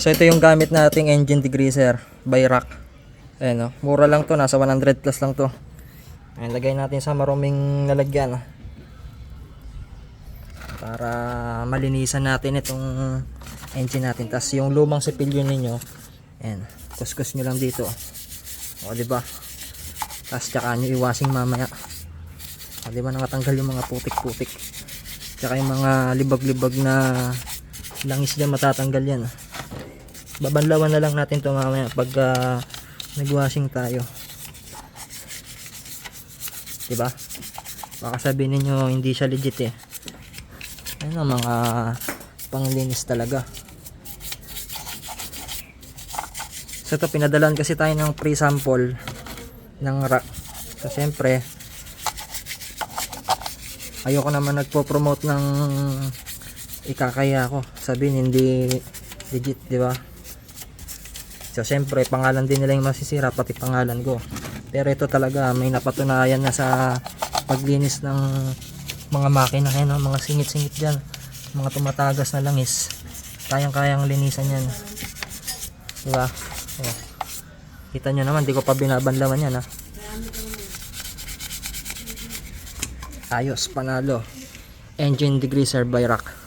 So ito yung gamit nating engine degreaser by Rock. Ayan, mura lang to, nasa 100 plus lang to. Ayan, lagay natin sa maruming lalagyan para malinisan natin itong engine natin. Tapos yung lumang sipilyo ninyo, ayan, kuskus nyo lang dito. O diba? Tapos tsaka nyo iwasing mamaya. O diba, nakatanggal yung mga putik-putik. Tsaka yung mga libag-libag na langis dyan, matatanggal yan. Babanlawan na lang natin to mamaya pag nagwashing tayo, diba? Baka sabihin ninyo hindi siya legit ano, mga panglinis talaga. So ito, pinadalan kasi tayo ng pre-sample ng Rock. So syempre ayoko naman nagpo-promote ng ikakaya ko, sabihin hindi legit, diba? So syempre pangalan din nila yung masisira, pati pangalan ko. Pero ito talaga may napatunayan na sa paglinis ng mga makina, mga singit-singit dyan, mga tumatagas na langis, kayang-kayang linisan yan, diba? Oh. Kita nyo naman, di ko pa binabanlawan yan ayos, panalo. Engine degreaser by Rock.